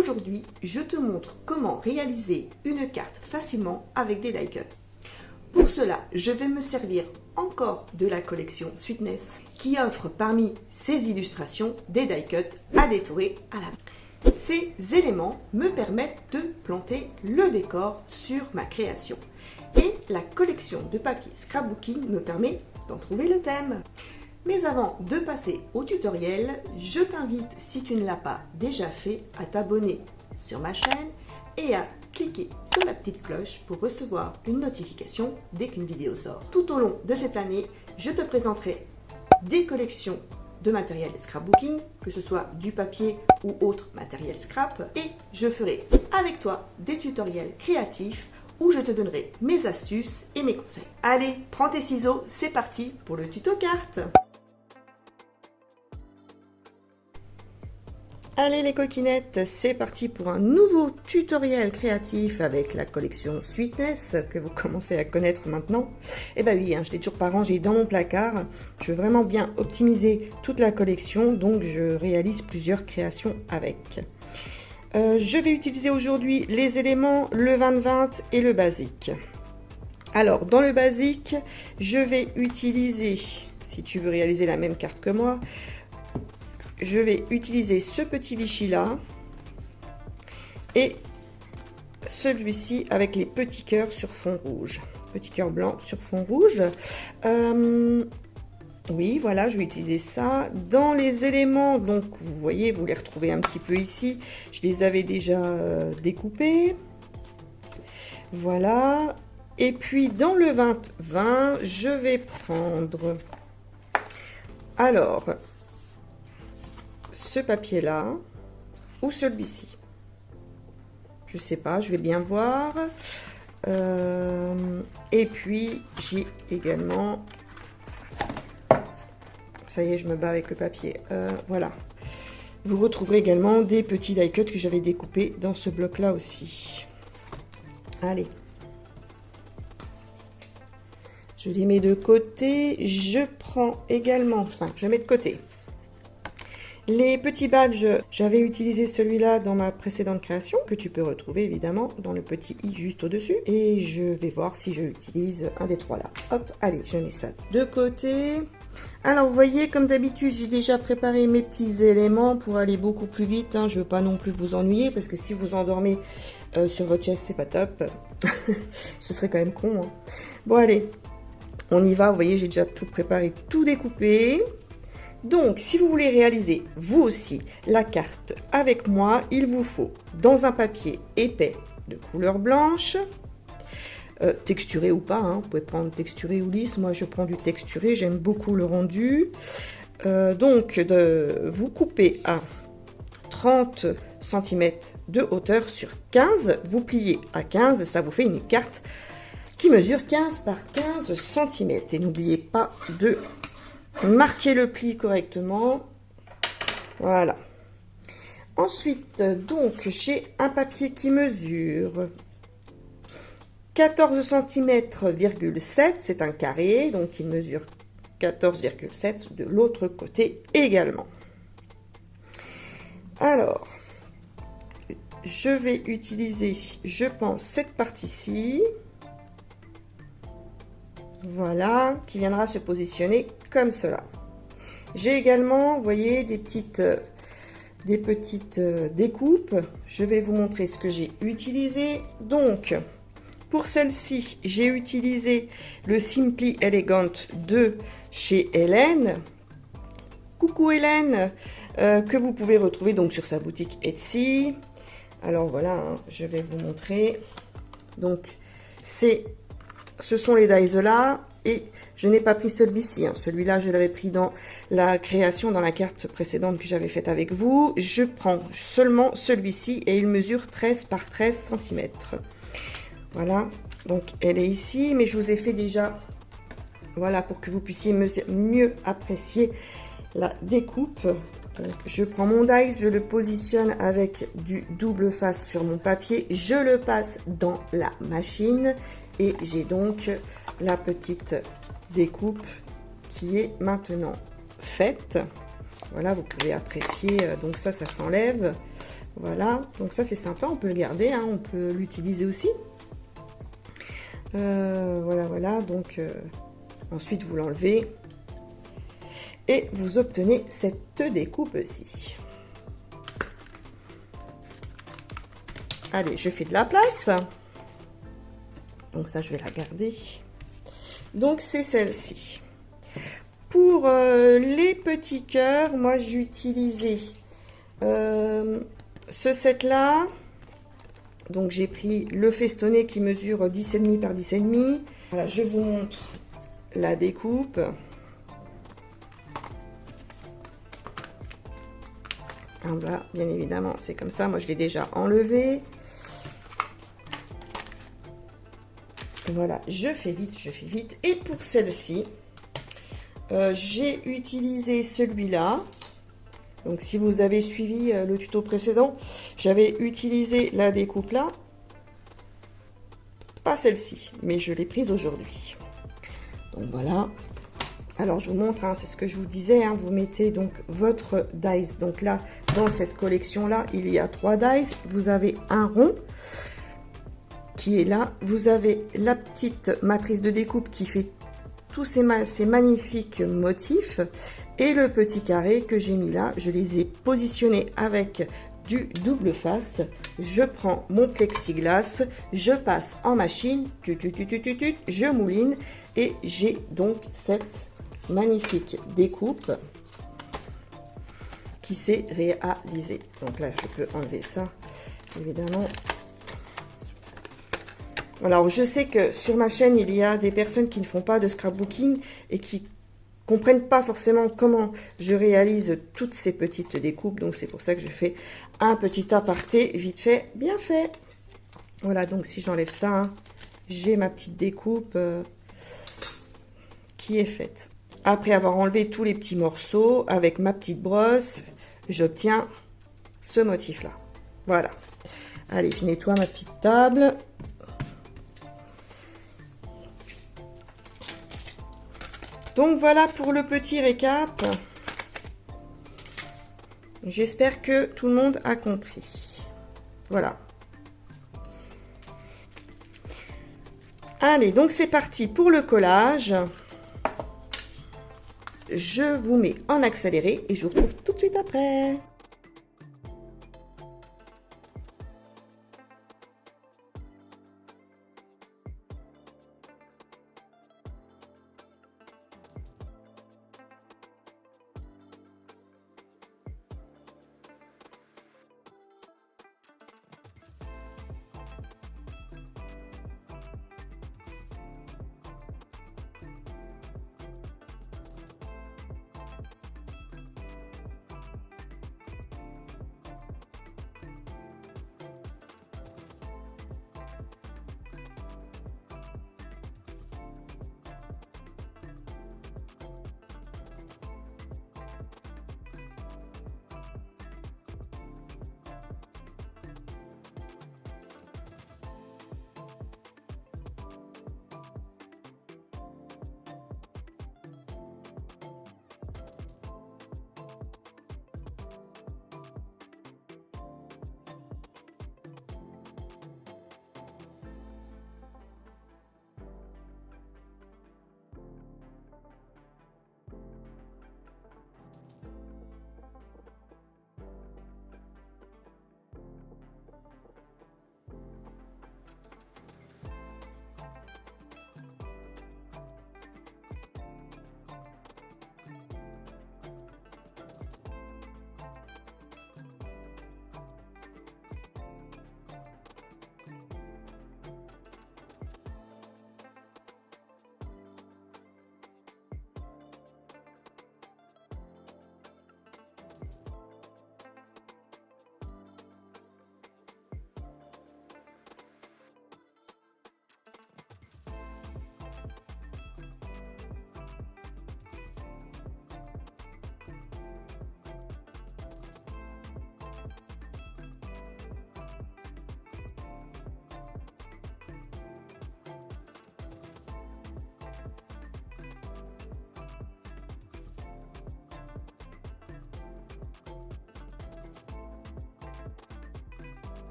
Aujourd'hui, je te montre comment réaliser une carte facilement avec des die cuts. Pour cela, je vais me servir encore de la collection Sweetness qui offre parmi ses illustrations des die cuts à détourer à la main. Ces éléments me permettent de planter le décor sur ma création. Et la collection de papier scrapbooking me permet d'en trouver le thème. Mais avant de passer au tutoriel, je t'invite, si tu ne l'as pas déjà fait, à t'abonner sur ma chaîne et à cliquer sur la petite cloche pour recevoir une notification dès qu'une vidéo sort. Tout au long de cette année, je te présenterai des collections de matériel scrapbooking, que ce soit du papier ou autre matériel scrap, et je ferai avec toi des tutoriels créatifs où je te donnerai mes astuces et mes conseils. Allez, prends tes ciseaux, c'est parti pour le tuto carte. Allez les coquinettes, c'est parti pour un nouveau tutoriel créatif avec la collection Sweetness que vous commencez à connaître maintenant. Et bah oui, je l'ai toujours pas rangé dans mon placard. Je veux vraiment bien optimiser toute la collection, donc je réalise plusieurs créations avec. Je vais utiliser aujourd'hui les éléments, le 20-20 et le basique. Alors, dans le basique, je vais utiliser, si tu veux réaliser la même carte que moi, je vais utiliser ce petit Vichy là et celui-ci avec les petits cœurs sur fond rouge. Petit cœur blanc sur fond rouge. Oui, voilà, je vais utiliser ça. Dans les éléments, donc vous voyez, vous les retrouvez un petit peu ici. Je les avais déjà découpés. Voilà. Et puis dans le 20-20, je vais prendre... Alors... ce papier là ou celui-ci, je sais pas, je vais bien voir. Et puis j'ai également, ça y est, je me bats avec le papier, voilà, vous retrouverez également des petits die cuts que j'avais découpés dans ce bloc là aussi. Allez, je les mets de côté. Je prends également, enfin je mets de côté les petits badges. J'avais utilisé celui-là dans ma précédente création, que tu peux retrouver évidemment dans le petit i juste au-dessus. Et je vais voir si je utilise un des trois là. Hop, allez, je mets ça de côté. Alors, vous voyez, comme d'habitude, j'ai déjà préparé mes petits éléments pour aller beaucoup plus vite. Je ne veux pas non plus vous ennuyer, parce que si vous endormez sur votre chaise, c'est pas top. Ce serait quand même con. Bon, allez, on y va. Vous voyez, j'ai déjà tout préparé, tout découpé. Donc, si vous voulez réaliser, vous aussi, la carte avec moi, il vous faut, dans un papier épais de couleur blanche, texturé ou pas, vous pouvez prendre texturé ou lisse, moi je prends du texturé, j'aime beaucoup le rendu. Donc, vous coupez à 30 cm de hauteur sur 15, vous pliez à 15, ça vous fait une carte qui mesure 15 par 15 cm. Et n'oubliez pas de marquez le pli correctement. Voilà. Ensuite, donc, j'ai un papier qui mesure 14 cm,7. C'est un carré, donc il mesure 14,7 de l'autre côté également. Alors, je vais utiliser, je pense, cette partie-ci. Voilà, qui viendra se positionner comme cela. J'ai également, vous voyez, des petites découpes. Je vais vous montrer ce que j'ai utilisé. Donc, pour celle-ci, j'ai utilisé le Simply Elegant de chez Hélène. Coucou Hélène, que vous pouvez retrouver donc sur sa boutique Etsy. Alors voilà, je vais vous montrer. Donc, ce sont les dies là, et je n'ai pas pris celui-ci. Celui-là, je l'avais pris dans la création, dans la carte précédente que j'avais faite avec vous. Je prends seulement celui-ci et il mesure 13 par 13 cm. Voilà, donc elle est ici, mais je vous ai fait déjà, voilà, pour que vous puissiez mieux apprécier la découpe. Donc, je prends mon dies, je le positionne avec du double face sur mon papier, je le passe dans la machine. Et j'ai donc la petite découpe qui est maintenant faite. Voilà, vous pouvez apprécier. Donc ça s'enlève. Voilà, donc ça c'est sympa, on peut le garder, hein, on peut l'utiliser aussi. Voilà, donc ensuite vous l'enlevez et vous obtenez cette découpe-ci. Allez, je fais de la place. Donc ça, je vais la garder. Donc c'est celle-ci. Pour les petits cœurs, moi j'ai utilisé ce set-là. Donc j'ai pris le festonné qui mesure 10,5 par 10,5. Voilà, je vous montre la découpe. En bas, bien évidemment, c'est comme ça. Moi, je l'ai déjà enlevé. Voilà, je fais vite, je fais vite. Et pour celle-ci, j'ai utilisé celui-là. Donc, si vous avez suivi le tuto précédent, j'avais utilisé la découpe là. Pas celle-ci, mais je l'ai prise aujourd'hui. Donc, voilà. Alors, je vous montre, hein, c'est ce que je vous disais, hein, vous mettez donc votre dies. Donc là, dans cette collection-là, il y a 3 dies. Vous avez un rond qui est là. Vous avez la petite matrice de découpe qui fait tous ces magnifiques motifs. Et le petit carré que j'ai mis là, je les ai positionnés avec du double face. Je prends mon plexiglas, je passe en machine, je mouline et j'ai donc cette magnifique découpe qui s'est réalisée. Donc là, je peux enlever ça, évidemment. Alors, je sais que sur ma chaîne, il y a des personnes qui ne font pas de scrapbooking et qui comprennent pas forcément comment je réalise toutes ces petites découpes. Donc, c'est pour ça que je fais un petit aparté vite fait, bien fait. Voilà, donc si j'enlève ça, hein, j'ai ma petite découpe qui est faite. Après avoir enlevé tous les petits morceaux, avec ma petite brosse, j'obtiens ce motif-là. Voilà. Allez, je nettoie ma petite table. Donc voilà pour le petit récap. J'espère que tout le monde a compris. Voilà. Allez, donc c'est parti pour le collage. Je vous mets en accéléré et je vous retrouve tout de suite après.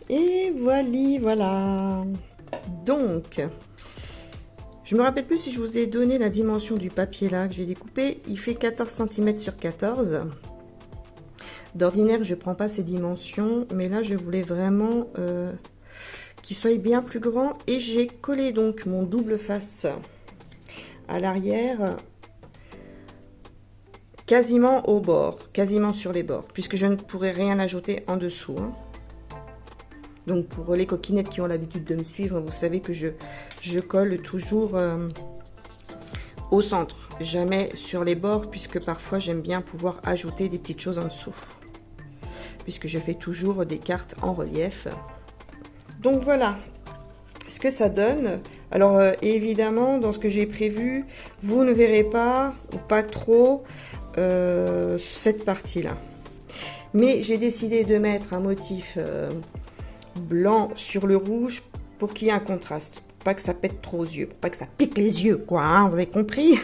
Et voilà. Donc, je me rappelle plus si je vous ai donné la dimension du papier là que j'ai découpé. Il fait 14 cm sur 14. D'ordinaire, je prends pas ces dimensions, mais là, je voulais vraiment qu'il soit bien plus grand. Et j'ai collé donc mon double face à l'arrière, quasiment au bord, quasiment sur les bords, puisque je ne pourrai rien ajouter en dessous. Hein. Donc pour les coquinettes qui ont l'habitude de me suivre, vous savez que je colle toujours au centre, jamais sur les bords, puisque parfois j'aime bien pouvoir ajouter des petites choses en dessous, puisque je fais toujours des cartes en relief. Donc voilà ce que ça donne. Alors évidemment, dans ce que j'ai prévu, vous ne verrez pas, ou pas trop, cette partie-là. Mais j'ai décidé de mettre un motif blanc sur le rouge pour qu'il y ait un contraste, pour pas que ça pète trop aux yeux, pour pas que ça pique les yeux, quoi, hein, vous avez compris.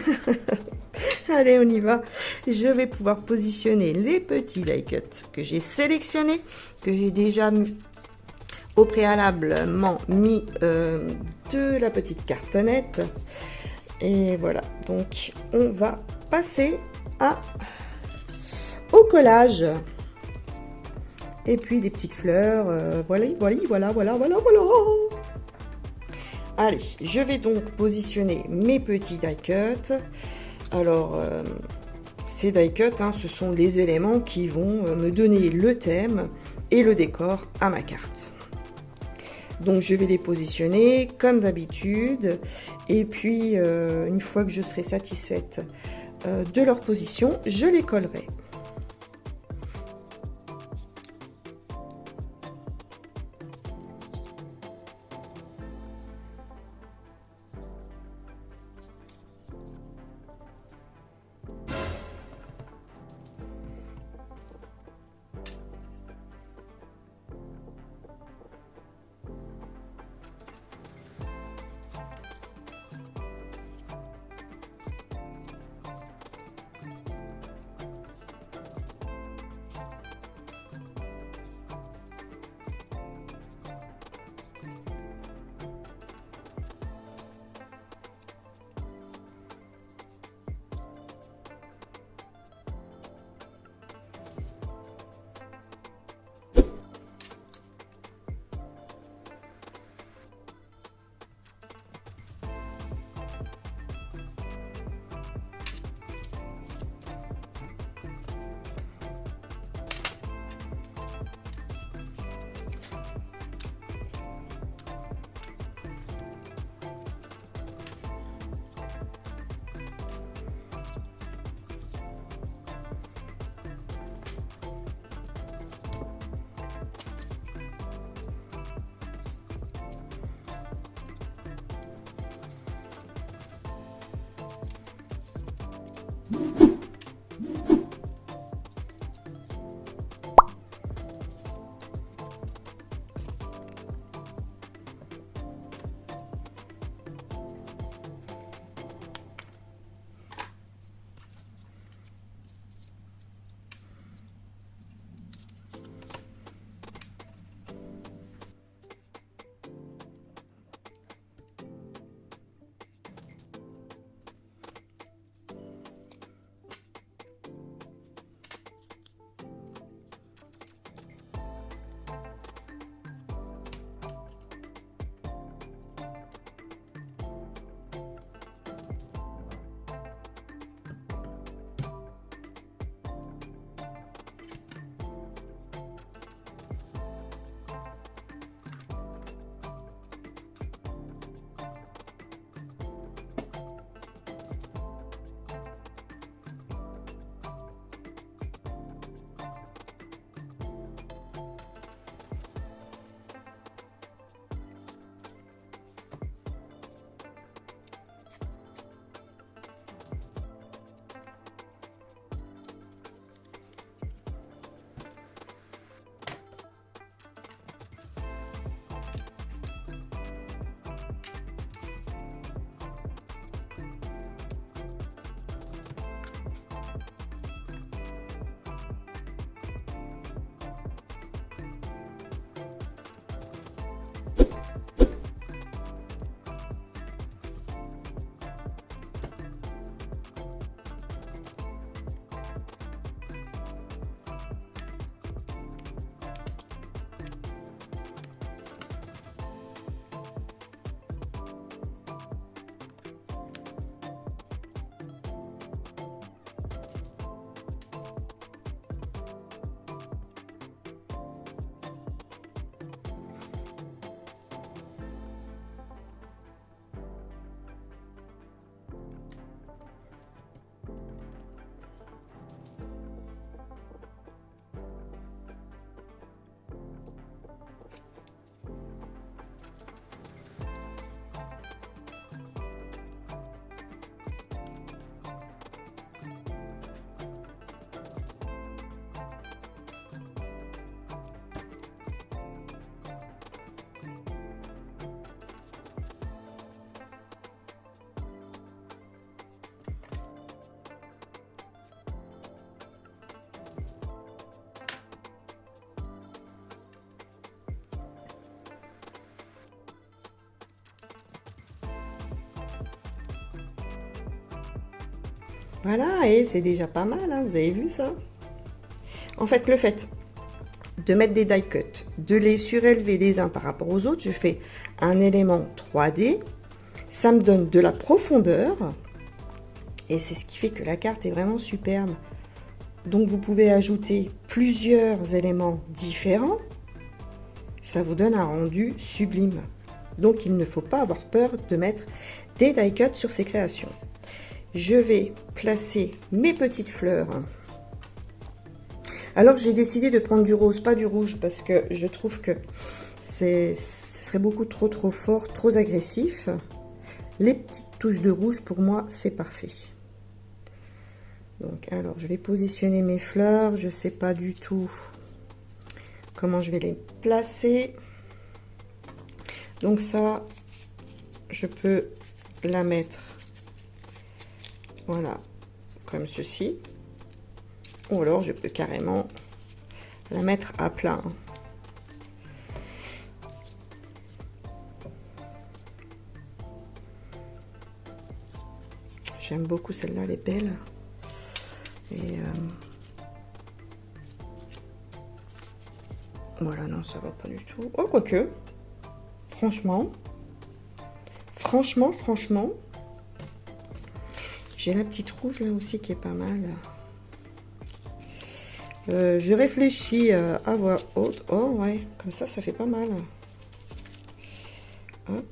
Allez, on y va. Je vais pouvoir positionner les petits die cuts que j'ai sélectionnés, que j'ai déjà au préalablement mis de la petite cartonnette. Et voilà, donc on va passer au collage. Et puis des petites fleurs, voilà. Allez, je vais donc positionner mes petits die cuts. Alors, ces die cuts, hein, ce sont les éléments qui vont me donner le thème et le décor à ma carte. Donc, je vais les positionner comme d'habitude. Et puis, une fois que je serai satisfaite de leur position, je les collerai. Voilà, et c'est déjà pas mal, hein, vous avez vu ça? En fait, le fait de mettre des die cuts, de les surélever les uns par rapport aux autres, je fais un élément 3D, ça me donne de la profondeur, et c'est ce qui fait que la carte est vraiment superbe. Donc vous pouvez ajouter plusieurs éléments différents, ça vous donne un rendu sublime. Donc il ne faut pas avoir peur de mettre des die cuts sur ces créations. Je vais placer mes petites fleurs. Alors j'ai décidé de prendre du rose, pas du rouge, parce que je trouve que ce serait beaucoup trop fort, trop agressif. Les petites touches de rouge, pour moi, c'est parfait. Donc, alors, je vais positionner mes fleurs. Je ne sais pas du tout comment je vais les placer. Donc ça, je peux la mettre, voilà, comme ceci. Ou alors, je peux carrément la mettre à plat. J'aime beaucoup celle-là, elle est belle. Et voilà, non, ça va pas du tout. Oh, quoique, franchement, j'ai la petite rouge là aussi qui est pas mal. Je réfléchis à voix haute. Oh ouais, comme ça fait pas mal. Hop.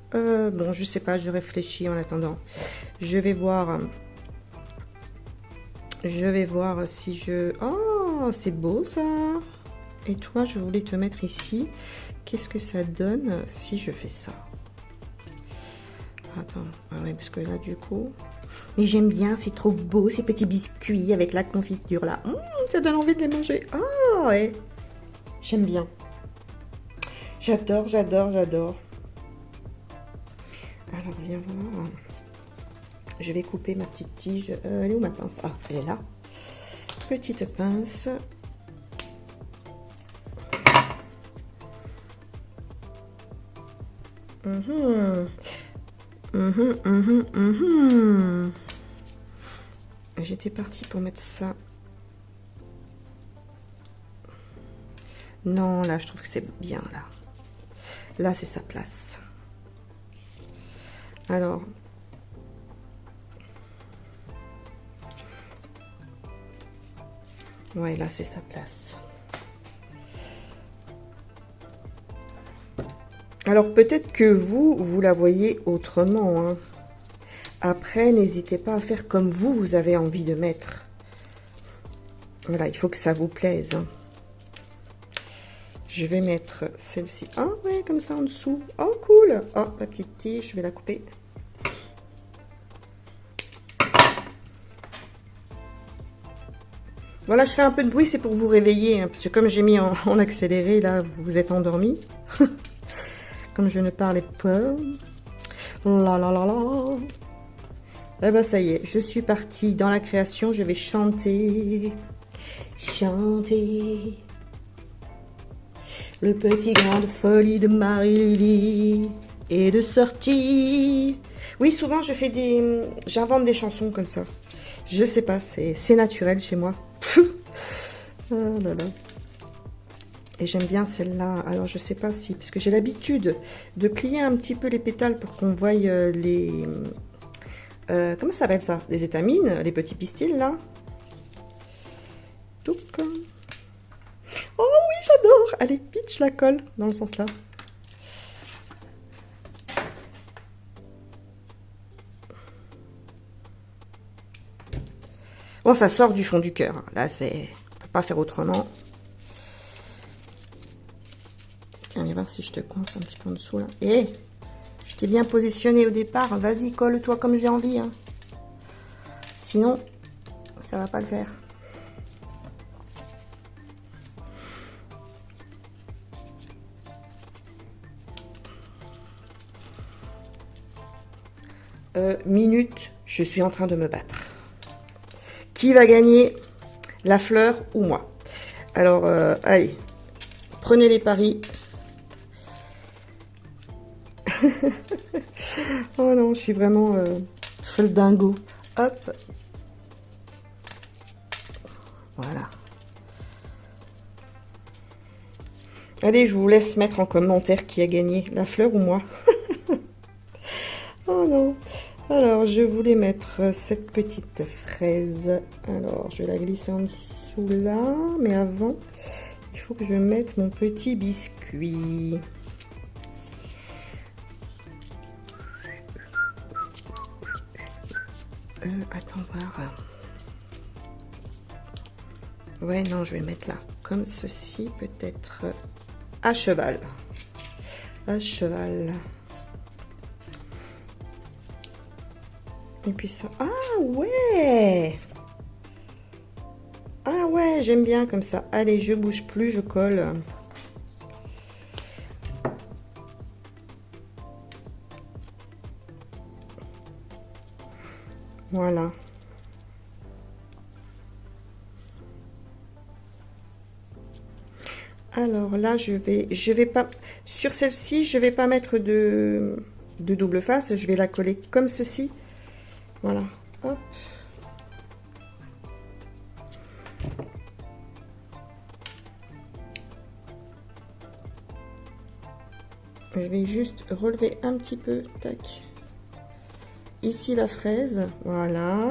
Bon, je sais pas, je réfléchis en attendant. Je vais voir si je... Oh, c'est beau ça. Et toi, je voulais te mettre ici. Qu'est-ce que ça donne si je fais ça? Attends, ah ouais, parce que là, du coup... Mais j'aime bien, c'est trop beau, ces petits biscuits avec la confiture là. Ça donne envie de les manger. Ah ouais, j'aime bien. J'adore. Alors, viens voir. Je vais couper ma petite tige. Elle est où ma pince? Ah, elle est là. Petite pince. J'étais partie pour mettre ça. Non, là, je trouve que c'est bien, là. Là, c'est sa place. Alors... Ouais, là, c'est sa place. Alors, peut-être que vous la voyez autrement, hein. Après, n'hésitez pas à faire comme vous avez envie de mettre. Voilà, il faut que ça vous plaise, hein. Je vais mettre celle-ci. Ah ouais, comme ça en dessous. Oh, cool. Oh, la petite tige, je vais la couper. Voilà, je fais un peu de bruit, c'est pour vous réveiller, hein, parce que comme j'ai mis en accéléré, là, vous êtes endormis. Comme je ne parlais pas. La la la la. Eh ben ça y est, je suis partie dans la création, je vais chanter. Chanter. Le petit grain de folie de Marie-Lily et de sortie. Oui, souvent je fais j'invente des chansons comme ça. Je sais pas, c'est naturel chez moi. Oh là là. Et j'aime bien celle-là. Alors je sais pas si, parce que j'ai l'habitude de plier un petit peu les pétales pour qu'on voie les... comment ça s'appelle ça? Les étamines, les petits pistils là. Touc. Oh oui, j'adore. Allez, vite, je la colle dans le sens là. Bon, ça sort du fond du cœur. Là, c'est... On peut pas faire autrement. Tiens, viens voir si je te coince un petit peu en dessous là. Et je t'ai bien positionné au départ. Vas-y, colle-toi comme j'ai envie, hein. Sinon, ça va pas le faire. Minute, je suis en train de me battre. Qui va gagner, la fleur ou moi? Alors, allez, prenez les paris. Oh non, je suis vraiment folle dingo. Hop. Voilà. Allez, je vous laisse mettre en commentaire qui a gagné, la fleur ou moi. Oh non. Alors, je voulais mettre cette petite fraise. Alors, je vais la glisser en dessous là. Mais avant, il faut que je mette mon petit biscuit. Attends, voir. Ouais, non, je vais le mettre là. Comme ceci, peut-être à cheval. À cheval. Et puis ça. Ah ouais! Ah ouais, j'aime bien comme ça. Allez, je bouge plus, je colle. Voilà. Alors là, je vais pas, sur celle-ci, je vais pas mettre de double face, je vais la coller comme ceci. Voilà, hop. Je vais juste relever un petit peu, tac. Ici la fraise, voilà.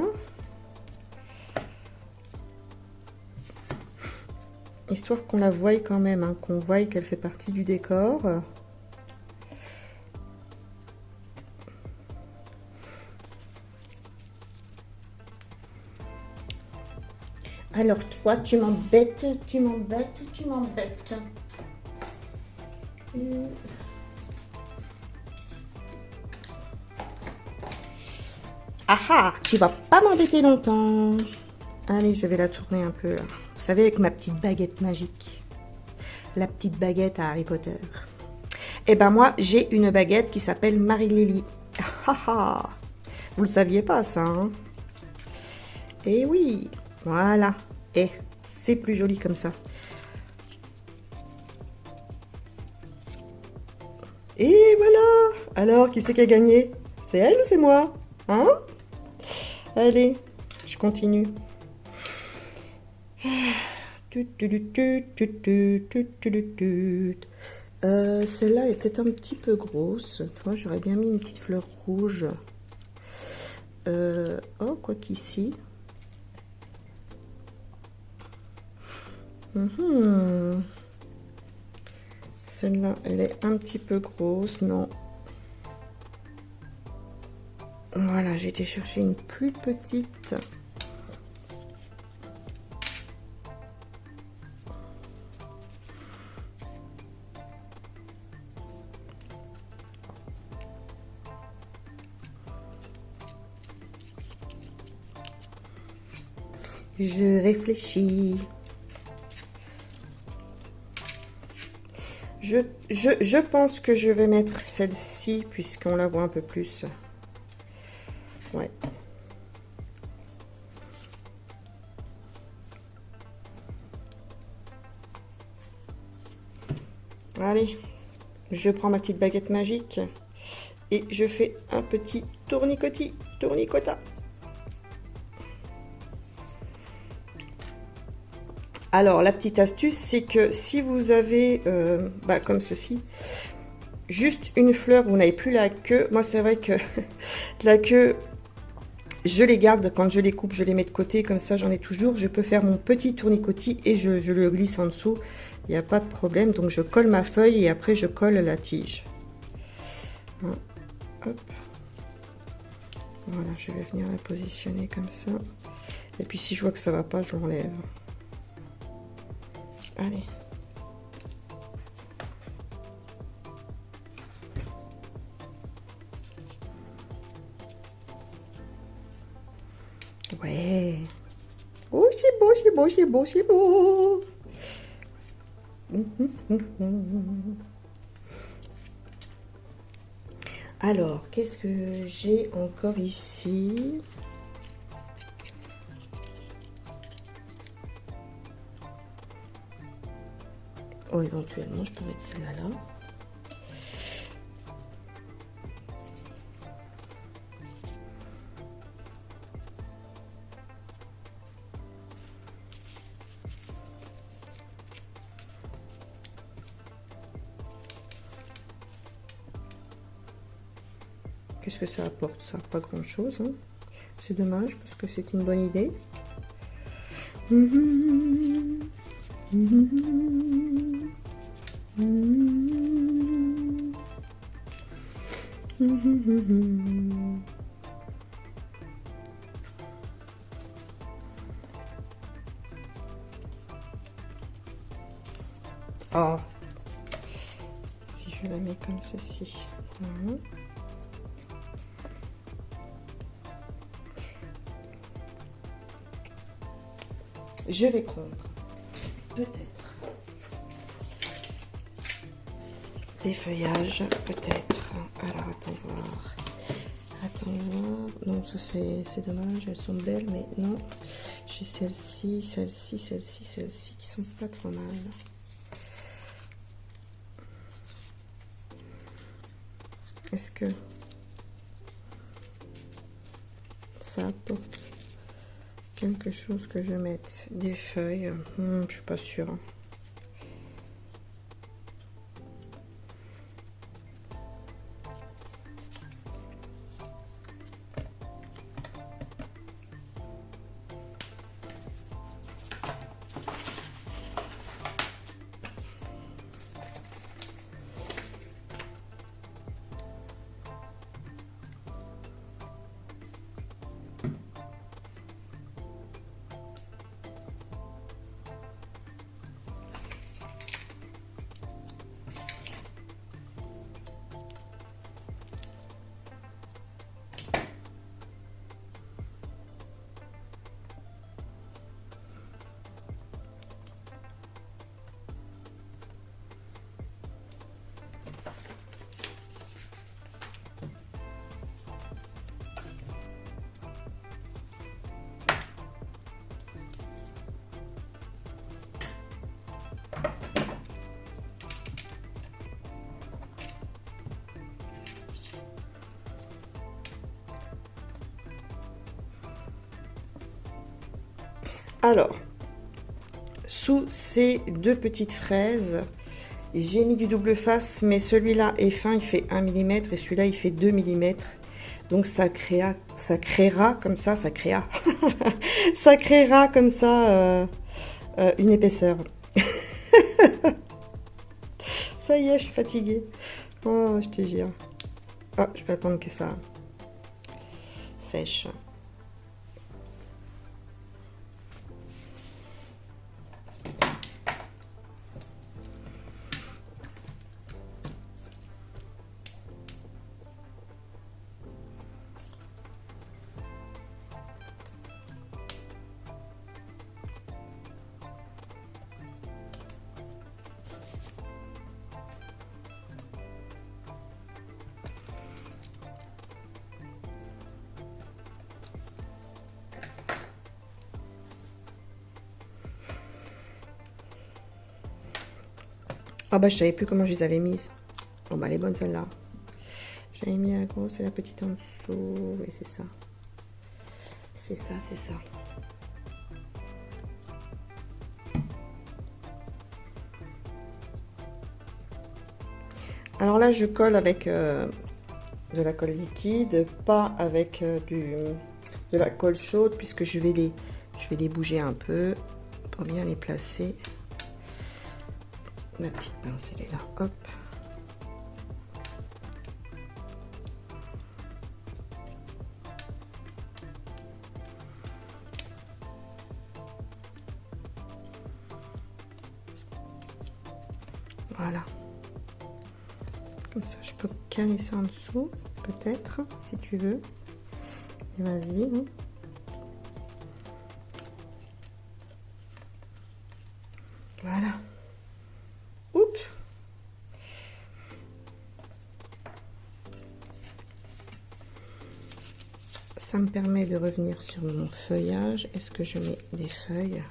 Histoire qu'on la voie quand même, hein, qu'on voie qu'elle fait partie du décor. Alors toi, tu m'embêtes, tu m'embêtes, tu m'embêtes. Ah ah, tu vas pas m'embêter longtemps. Allez, je vais la tourner un peu là. Vous savez, avec ma petite baguette magique. La petite baguette à Harry Potter. Et ben moi, j'ai une baguette qui s'appelle Marie-Lily. Ah ah, vous le saviez pas ça, hein? Et oui, voilà. Et c'est plus joli comme ça. Et voilà. Alors, qui c'est qui a gagné? C'est elle ou c'est moi? Hein? Allez, je continue. Celle-là est peut-être un petit peu grosse. Moi, j'aurais bien mis une petite fleur rouge. Oh, quoi qu'ici. Celle-là, elle est un petit peu grosse, non. Voilà, j'ai été chercher une plus petite. Je réfléchis. Je pense que je vais mettre celle-ci puisqu'on la voit un peu plus. Ouais. Allez, je prends ma petite baguette magique et je fais un petit tournicotis, tournicota. Alors, la petite astuce, c'est que si vous avez, comme ceci, juste une fleur, vous n'avez plus la queue. Moi, c'est vrai que la queue, je les garde quand je les coupe, je les mets de côté, comme ça, j'en ai toujours. Je peux faire mon petit tournicotis et je le glisse en dessous. Il n'y a pas de problème. Donc, je colle ma feuille et après, je colle la tige. Hop. Voilà, je vais venir la positionner comme ça. Et puis, si je vois que ça ne va pas, je l'enlève. Allez. Ouais. Oh, c'est beau, c'est beau, c'est beau, c'est beau. Alors, qu'est-ce que j'ai encore ici? Oh, éventuellement, je peux mettre celle-là là. Qu'est-ce que ça apporte, ça? Pas grand-chose, hein. C'est dommage parce que c'est une bonne idée. Oh, si je la mets comme ceci. Je vais prendre peut-être des feuillages, peut-être. Alors, attends voir. Attends voir. Non, ça c'est dommage, elles sont belles, mais non. J'ai celle-ci, celle-ci, celle-ci, celle-ci qui sont pas trop mal. Est-ce que ça apporte quelque chose que je mette des feuilles? Je suis pas sûre. Alors, sous ces deux petites fraises, j'ai mis du double face, mais celui-là est fin, il fait 1 mm et celui-là il fait 2 mm. Donc ça créera comme ça, ça créera comme ça une épaisseur. Ça y est, je suis fatiguée. Oh, je te jure. Oh, je vais attendre que ça sèche. Ah bah je savais plus comment je les avais mises. Bon bah elle est bonne celle-là. J'avais mis la grosse et la petite en dessous. Et c'est ça. C'est ça, c'est ça. Alors là je colle avec de la colle liquide, pas avec de la colle chaude, puisque je vais les bouger un peu pour bien les placer. Ma petite pince, elle est là, hop. Voilà. Comme ça, je peux caler ça en dessous, peut-être, si tu veux. Et vas-y. Hein. Voilà. Oups. Ça me permet de revenir sur mon feuillage. Est-ce que je mets des feuilles?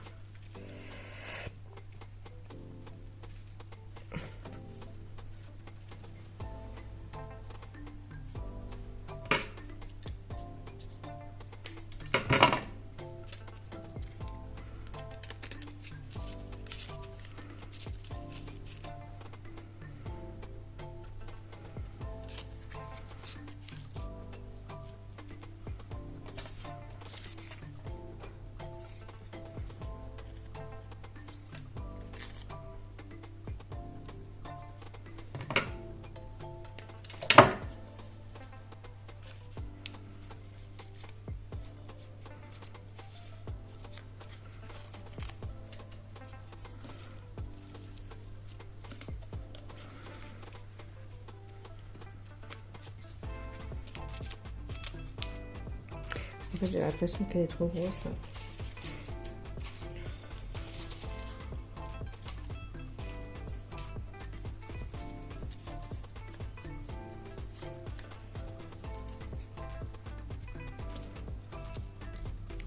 fait, j'ai l'impression qu'elle est trop grosse.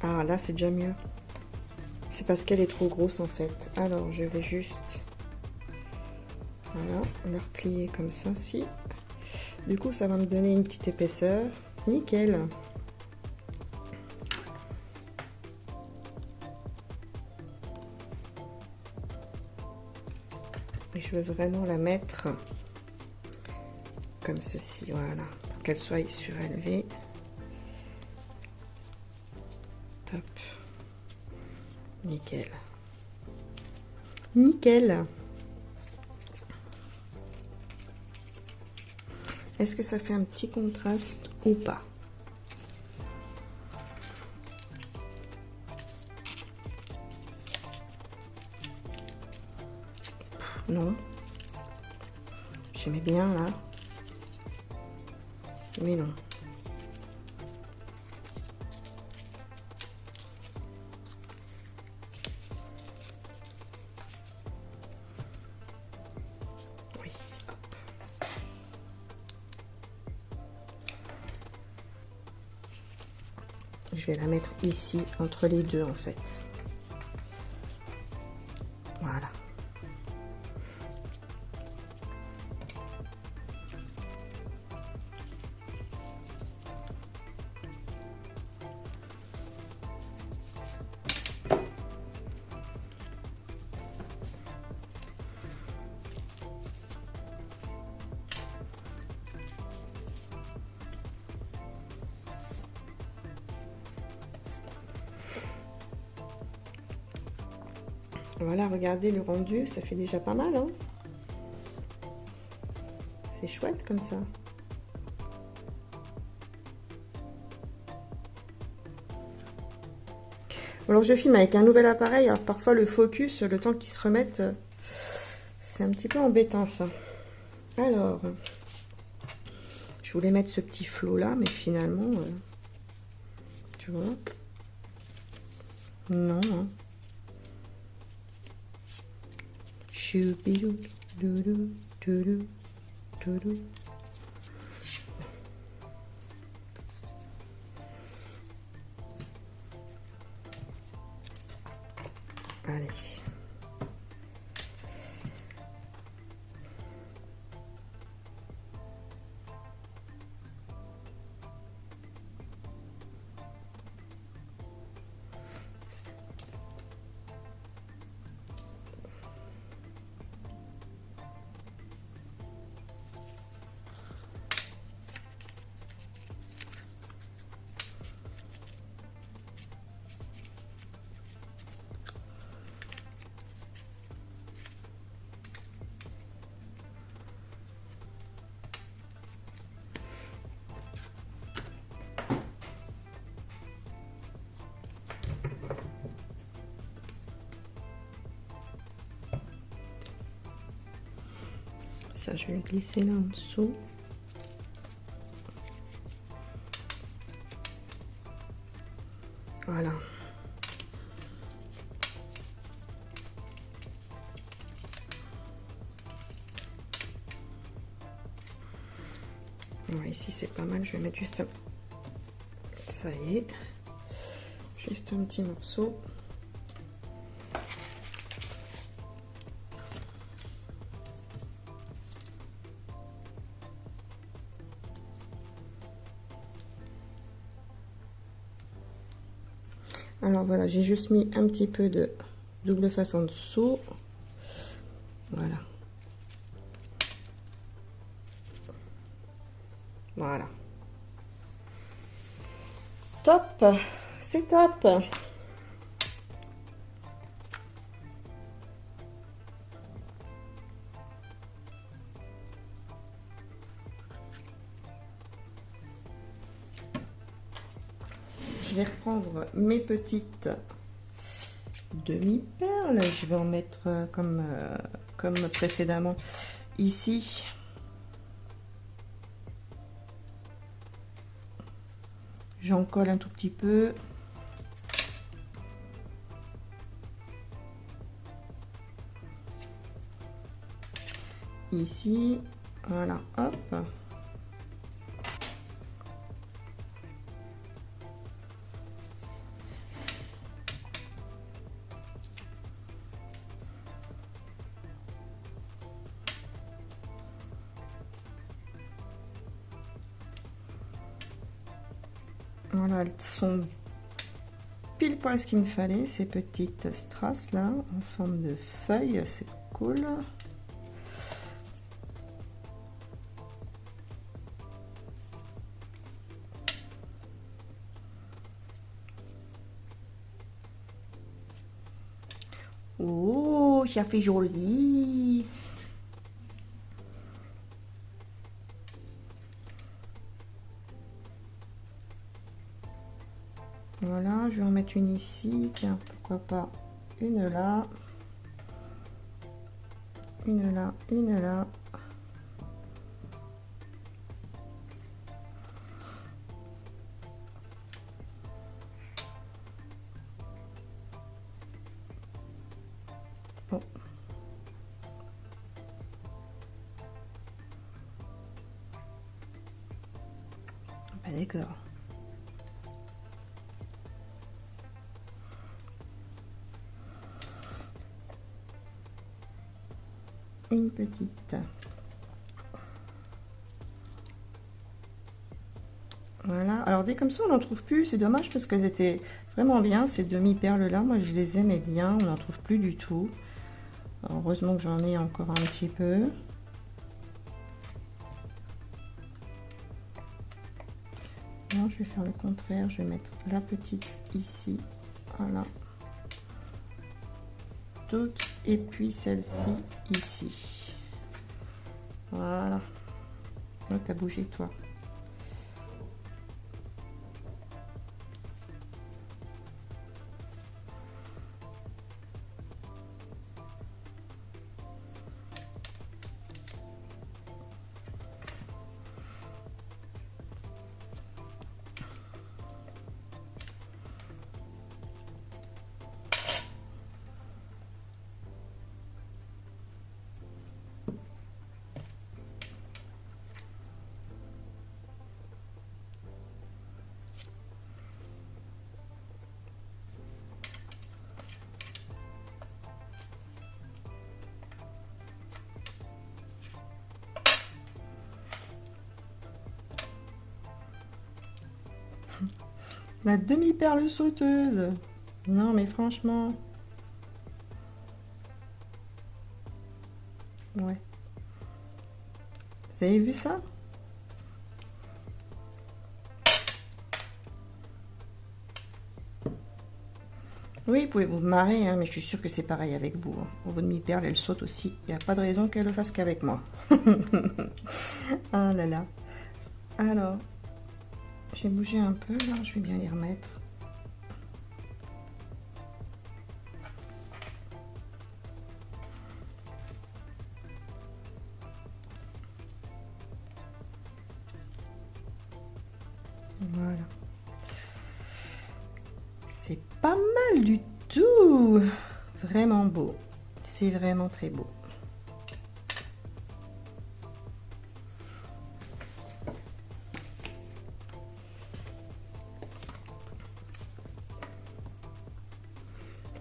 Ah, là, c'est déjà mieux. C'est parce qu'elle est trop grosse, en fait. Alors, je vais juste... Voilà, la replier comme ça, si. Du coup, ça va me donner une petite épaisseur. Nickel. Et je veux vraiment la mettre comme ceci, voilà, pour qu'elle soit surélevée. Top. Nickel. Nickel. Est-ce que ça fait un petit contraste ou pas? Non. J'aimais bien là. Mais non. Oui. Hop. Je vais la mettre ici, entre les deux en fait. Voilà. Voilà, regardez le rendu, ça fait déjà pas mal, hein. C'est chouette comme ça. Alors je filme avec un nouvel appareil, alors parfois le focus, le temps qu'il se remette, c'est un petit peu embêtant ça. Alors, je voulais mettre ce petit flot là, mais finalement, tu vois, non. Hein. Choupidou, doudou, doudou, doudou. Allez. Ça, je vais le glisser là en dessous. Voilà. Ouais, ici, c'est pas mal. Je vais mettre juste un... Ça y est. Juste un petit morceau. Alors voilà, j'ai juste mis un petit peu de double face en dessous. Voilà. Voilà. Top, c'est top. Je vais reprendre mes petites demi-perles. Je vais en mettre comme précédemment ici. J'en colle un tout petit peu. Ici, voilà, hop. Voilà, elles sont pile poil ce qu'il me fallait, ces petites strass là, en forme de feuille, c'est cool. Oh, ça fait joli. Voilà, je vais en mettre une ici, tiens, pourquoi pas une là, une là, une là. Bon. Bah, d'accord. Une petite. Voilà, alors dès comme ça on n'en trouve plus, c'est dommage parce qu'elles étaient vraiment bien ces demi-perles là, moi je les aimais bien, on n'en trouve plus du tout. Alors, heureusement que j'en ai encore un petit peu. Non, je vais faire le contraire, je vais mettre la petite ici, voilà. Et puis celle-ci ici. Voilà. Là, t'as bougé toi. La demi-perle sauteuse. Non, mais franchement. Ouais. Vous avez vu ça? Oui, vous pouvez vous marrer, hein, mais je suis sûre que c'est pareil avec vous. Hein. Vos demi-perles, elles sautent aussi. Il n'y a pas de raison qu'elles le fassent qu'avec moi. Ah là là. Alors, j'ai bougé un peu, là, je vais bien les remettre. Voilà. C'est pas mal du tout. Vraiment beau. C'est vraiment très beau.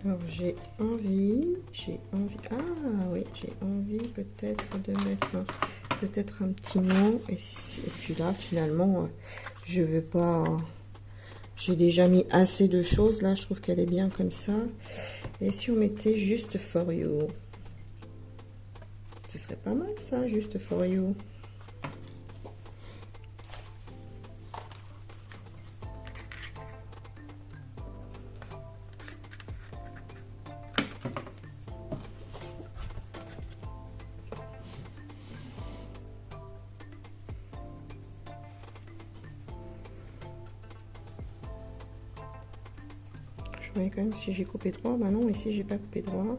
Alors j'ai envie, ah oui, j'ai envie peut-être de mettre peut-être un petit mot, et puis là finalement je veux pas, j'ai déjà mis assez de choses, là je trouve qu'elle est bien comme ça, et si on mettait juste for you, ce serait pas mal ça, juste for you. Je voyais quand même si j'ai coupé droit. Bah non, ici j'ai pas coupé droit.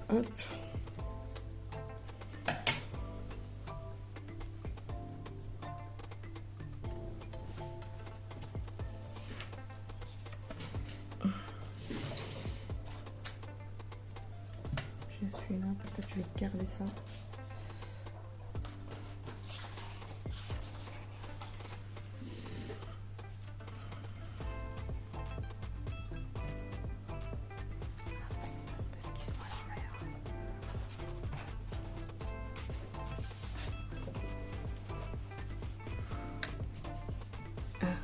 Hop. J'ai celui-là, peut-être je vais garder ça.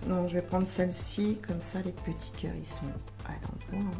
Non, je vais prendre celle-ci, comme ça les petits cœurs ils sont à l'endroit.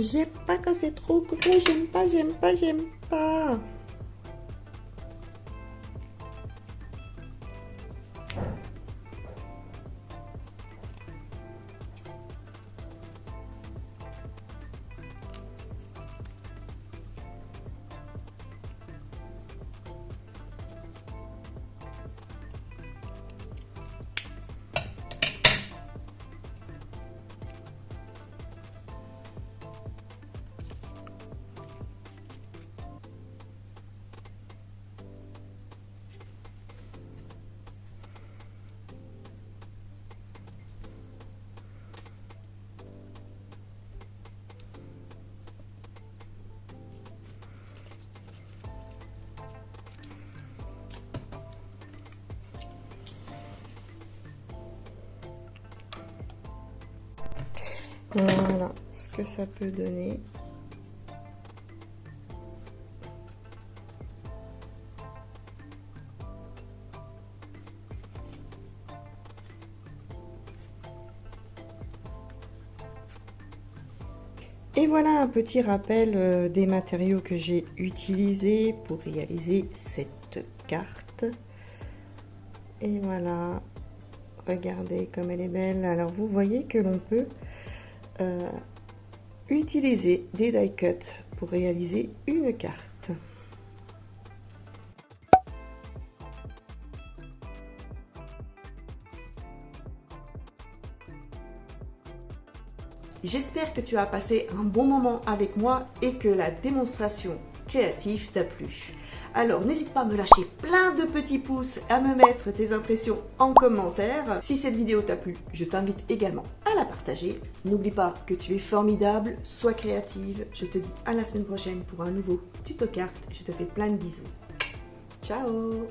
J'aime pas quand c'est trop gros, j'aime pas, j'aime pas, j'aime pas. Voilà ce que ça peut donner. Et voilà un petit rappel des matériaux que j'ai utilisés pour réaliser cette carte. Et voilà, regardez comme elle est belle. Alors vous voyez que l'on peut utiliser des die cuts pour réaliser une carte. J'espère que tu as passé un bon moment avec moi et que la démonstration créative t'a plu. Alors n'hésite pas à me lâcher plein de petits pouces, à me mettre tes impressions en commentaire. Si cette vidéo t'a plu, je t'invite également à la partager. N'oublie pas que tu es formidable, sois créative. Je te dis à la semaine prochaine pour un nouveau tuto carte. Je te fais plein de bisous. Ciao!